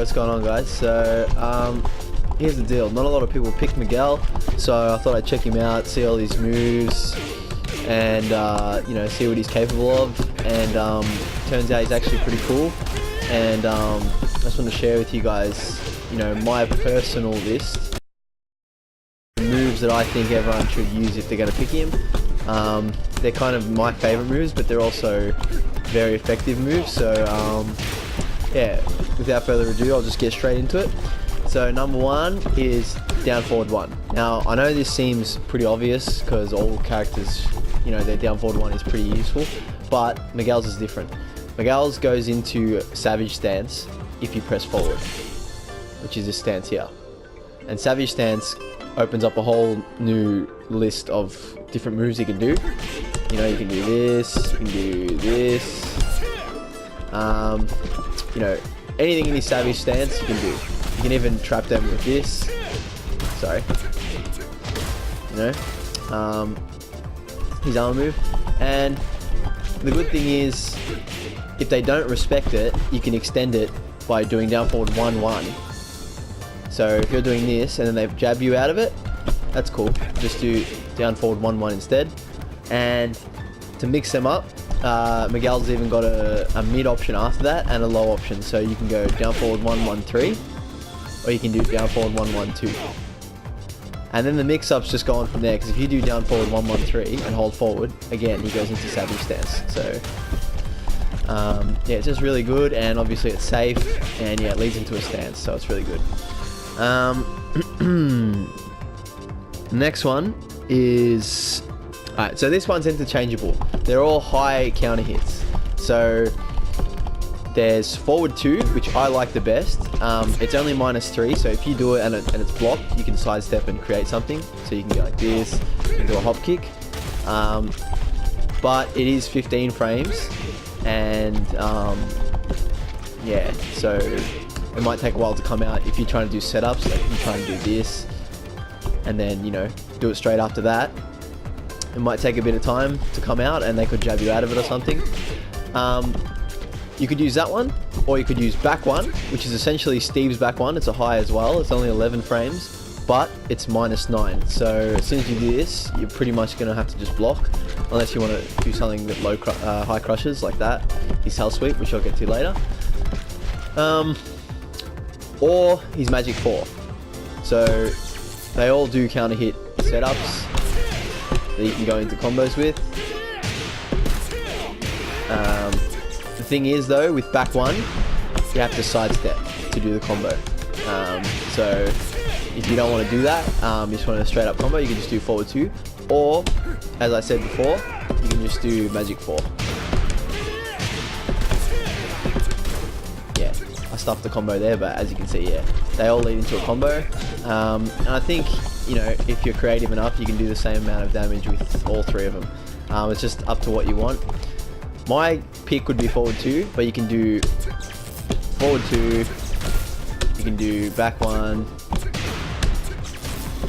what's going on, guys? So here's the deal. Not a lot of people pick Miguel, so I thought I'd check him out, see all his moves, and you know, see what he's capable of. And turns out he's actually pretty cool. And I just want to share with you guys, you know, my personal list of moves that I think everyone should use if they're going to pick him. They're kind of my favorite moves, but they're also very effective moves. So yeah, without further ado, I'll just get straight into it. So number one is down forward one. Now I know this seems pretty obvious because all characters, you know, their down forward one is pretty useful, but Miguel's is different. Miguel's goes into Savage Stance if you press forward, which is this stance here. And Savage Stance opens up a whole new list of different moves you can do. You know, you can do this, you can do this. You know, anything in his Savage Stance you can do. You can even trap them with this. Sorry. You know, his armor move. And the good thing is, if they don't respect it, you can extend it by doing down forward 1-1. So if you're doing this and then they jab you out of it, that's cool. Just do down forward 1-1 instead. And to mix them up, Miguel's even got a mid option after that and a low option. So you can go down forward 1-1-3, or you can do down forward 1-1-2. And then the mix-ups just go on from there, because if you do down forward 1-1-3 and hold forward, again, he goes into Savage Stance. So yeah, it's just really good, and obviously it's safe, and yeah, it leads into a stance, so it's really good. Next one is... Alright, so this one's interchangeable. They're all high counter hits. So there's forward 2, which I like the best. It's only -3, so if you do it and it's blocked, you can sidestep and create something. So you can go like this, you can do a hop kick. But it is 15 frames, and yeah, so it might take a while to come out if you're trying to do setups. Like if you try and do this, and then, you know, do it straight after that. It might take a bit of time to come out, and they could jab you out of it or something. You could use that one, or you could use back one, which is essentially Steve's back one. It's a high as well. It's only 11 frames, but it's -9. So as soon as you do this, you're pretty much going to have to just block, unless you want to do something with low high crushes like that. His Hell Sweep, which I'll get to later. Or his Magic 4. So they all do counter hit setups that you can go into combos with. The thing is though, with back one, you have to sidestep to do the combo. So if you don't want to do that, you just want a straight up combo, you can just do forward 2. Or, as I said before, you can just do Magic 4. Yeah, I stuffed the combo there, but as you can see, yeah, they all lead into a combo. And I think, you know, if you're creative enough, you can do the same amount of damage with all 3 of them. It's just up to what you want. My pick would be forward 2, but you can do forward 2, you can do back 1,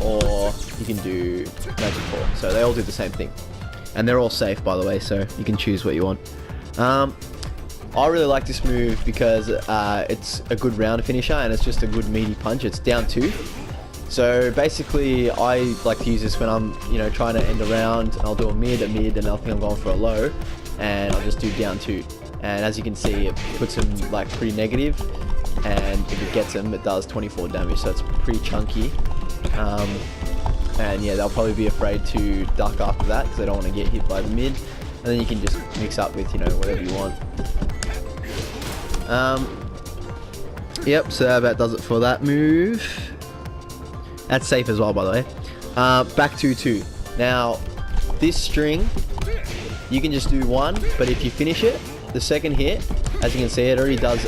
or you can do Magic 4. So they all do the same thing. And they're all safe, by the way, so you can choose what you want. I really like this move because it's a good round finisher, and it's just a good meaty punch. It's down 2. So basically, I like to use this when I'm, you know, trying to end a round. I'll do a mid, and I think I'm going for a low, and I'll just do down 2. And as you can see, it puts him like pretty negative, and if it gets him, it does 24 damage. So it's pretty chunky. And yeah, they'll probably be afraid to duck after that because they don't want to get hit by the mid. And then you can just mix up with, you know, whatever you want. Yep, so that about does it for that move. That's safe as well, by the way. Back 2-2. Now, this string, you can just do one, but if you finish it, the second hit, as you can see, it already does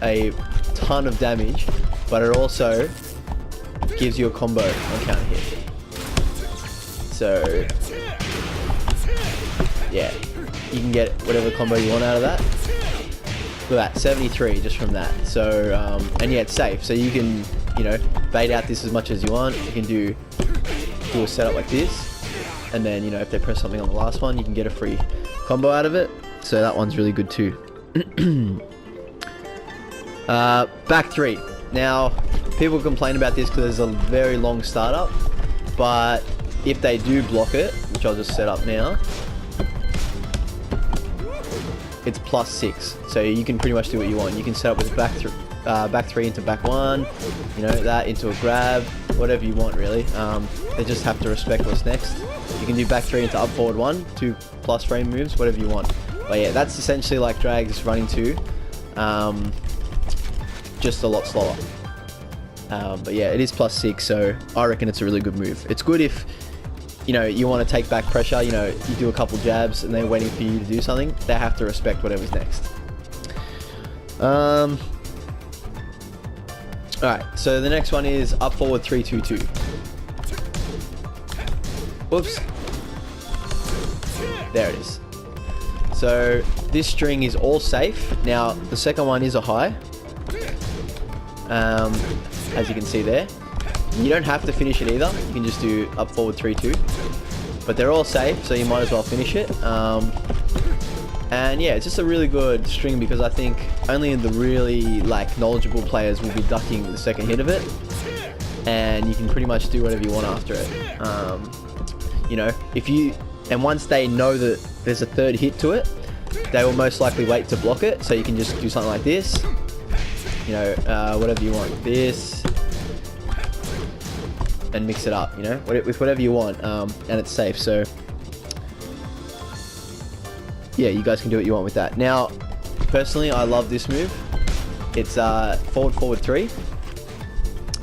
a ton of damage, but it also gives you a combo on counter hit. So, yeah, you can get whatever combo you want out of that. Look at that, 73 just from that. So, and yeah, it's safe. So you can, you know, bait out this as much as you want. You can do a setup like this, and then, you know, if they press something on the last one, you can get a free combo out of it. So that one's really good too. Back 3. Now, people complain about this because there's a very long startup, but if they do block it, which I'll just set up now, it's +6. So you can pretty much do what you want. You can set up with back 3 into back 1, you know, that into a grab, whatever you want really. They just have to respect what's next. You can do back 3 into up forward 1, 2 plus frame moves, whatever you want. But yeah, that's essentially like Drag's running 2, just a lot slower. But yeah, it is +6, so I reckon it's a really good move. It's good if, you know, you want to take back pressure, you know, you do a couple jabs and they're waiting for you to do something. They have to respect whatever's next. Alright, so the next one is up forward 3-2-2. Whoops. There it is. So this string is all safe. Now the second one is a high, as you can see there. You don't have to finish it either. You can just do up forward 3-2, but they're all safe, so you might as well finish it. And yeah, it's just a really good string because I think only the really like knowledgeable players will be ducking the second hit of it, and you can pretty much do whatever you want after it. You know, and once they know that there's a third hit to it, they will most likely wait to block it. So you can just do something like this, you know, whatever you want, this, and mix it up, you know, with whatever you want, and it's safe. So yeah, you guys can do what you want with that. Now, personally, I love this move. It's forward 3,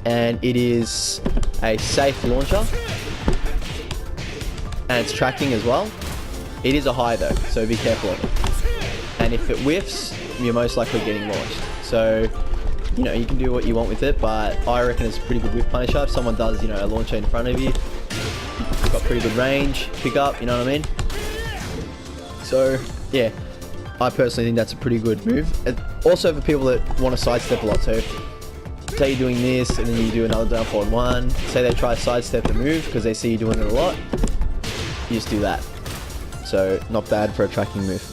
and it is a safe launcher, and it's tracking as well. It is a high though, so be careful of it. And if it whiffs, you're most likely getting launched. So, you know, you can do what you want with it, but I reckon it's a pretty good whiff punisher. If someone does, you know, a launcher in front of you, you've got pretty good range, pick up, you know what I mean? So, yeah, I personally think that's a pretty good move. And also for people that want to sidestep a lot, so say you're doing this and then you do another down forward 1, say they try to sidestep the move because they see you doing it a lot, you just do that. So, not bad for a tracking move.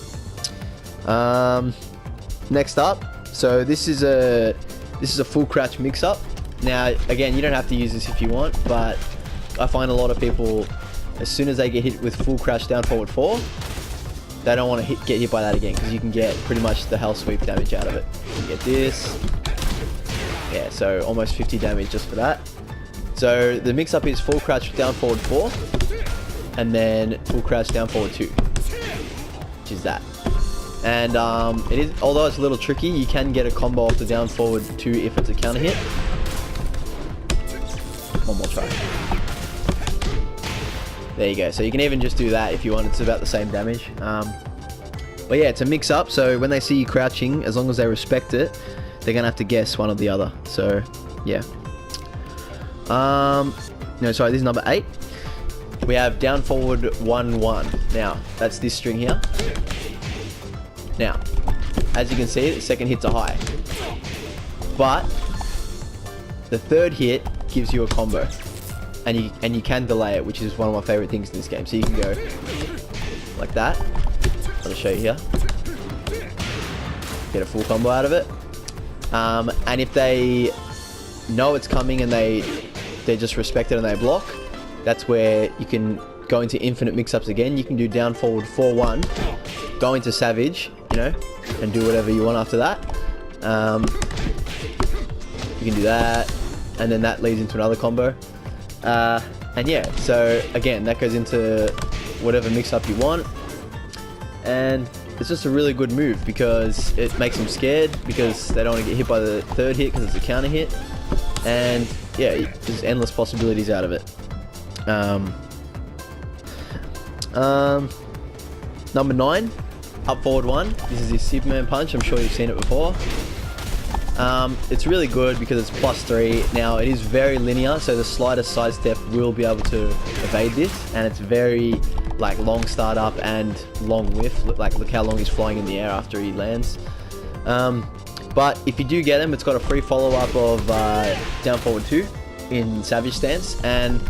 Next up, so this is a full crouch mix-up. Now, again, you don't have to use this if you want, but I find a lot of people, as soon as they get hit with full crouch down forward 4, they don't want to get hit by that again, because you can get pretty much the hell sweep damage out of it. You get this. Yeah, so almost 50 damage just for that. So the mix-up is full crouch down forward 4, and then full crouch down forward 2, which is that. And it is, although it's a little tricky, you can get a combo off the down forward 2 if it's a counter hit. One more try. There you go. So you can even just do that if you want. It's about the same damage. But yeah, it's a mix up. So when they see you crouching, as long as they respect it, they're gonna have to guess one or the other. So yeah. No, sorry. This is number 8. We have down forward 1-1. Now that's this string here. Now, as you can see, the second hit's a high, but the third hit gives you a combo, and you can delay it, which is one of my favorite things in this game. So you can go like that. I'll show you here. Get a full combo out of it. And if they know it's coming and they just respect it and they block, that's where you can go into infinite mix-ups again. You can do down forward 4-1, go into savage, you know, and do whatever you want after that. You can do that, and then that leads into another combo. And yeah, so again, that goes into whatever mix-up you want. And it's just a really good move because it makes them scared because they don't want to get hit by the third hit because it's a counter hit. And yeah, there's endless possibilities out of it. Number 9, up forward 1. This is the Superman punch. I'm sure you've seen it before. It's really good because it's +3. Now it is very linear, so the slightest sidestep will be able to evade this, and it's very like long start up and long whiff. Look how long he's flying in the air after he lands. But if you do get him, it's got a free follow up of down forward 2 in savage stance, and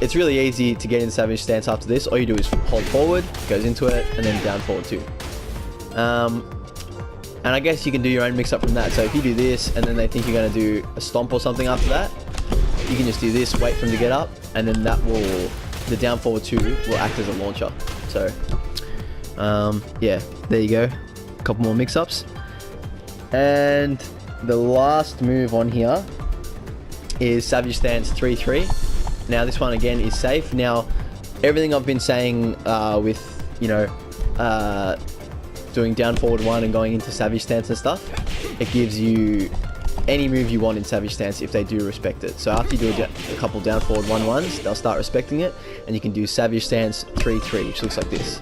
it's really easy to get in savage stance after this. All you do is hold forward, goes into it, and then down forward 2. And I guess you can do your own mix-up from that. So if you do this, and then they think you're going to do a stomp or something after that, you can just do this, wait for them to get up, and then that will, the down forward 2 will act as a launcher. So, yeah, there you go. A couple more mix-ups. And the last move on here is Savage Stance 3-3. Now this one again is safe. Now, everything I've been saying with, you know, doing down forward 1 and going into Savage Stance and stuff, it gives you any move you want in Savage Stance if they do respect it. So after you do a couple down forward 1-1s, they'll start respecting it, and you can do Savage Stance 3-3, which looks like this.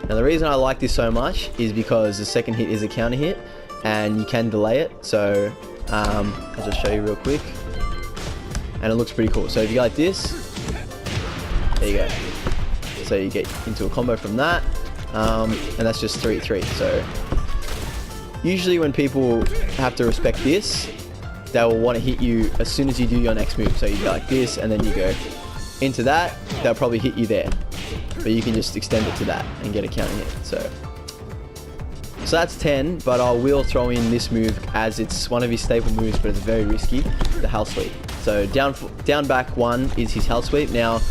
Now the reason I like this so much is because the second hit is a counter hit, and you can delay it. So I'll just show you real quick, and it looks pretty cool. So if you go like this, there you go. So you get into a combo from that. And that's just 3-3. So usually when people have to respect this, they will want to hit you as soon as you do your next move. So you go like this, and then you go into that, they'll probably hit you there, but you can just extend it to that and get a counter hit. So that's 10, but I will throw in this move as it's one of his staple moves, but it's very risky, the hell sweep. So down back 1 is his hell sweep. Now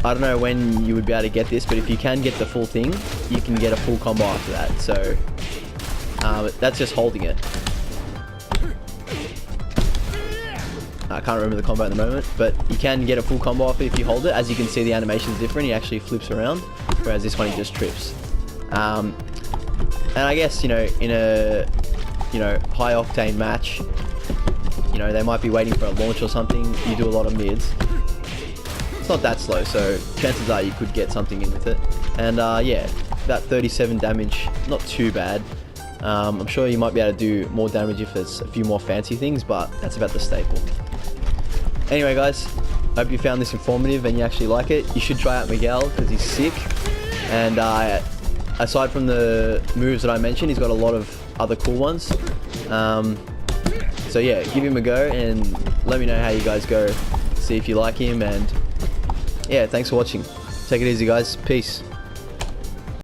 I don't know when you would be able to get this, but if you can get the full thing, you can get a full combo after that. So that's just holding it. I can't remember the combo at the moment, but you can get a full combo off it if you hold it. As you can see, the animation is different. He actually flips around, whereas this one he just trips. And I guess, you know, in a, you know, high octane match, you know, they might be waiting for a launch or something. You do a lot of mids. It's not that slow, so chances are you could get something in with it. And yeah, that 37 damage, not too bad. I'm sure you might be able to do more damage if it's a few more fancy things, but that's about the staple. Anyway guys, hope you found this informative and you actually like it. You should try out Miguel because he's sick. And aside from the moves that I mentioned, he's got a lot of other cool ones. So yeah, give him a go and let me know how you guys go. See if you like him, and yeah, thanks for watching. Take it easy guys. Peace.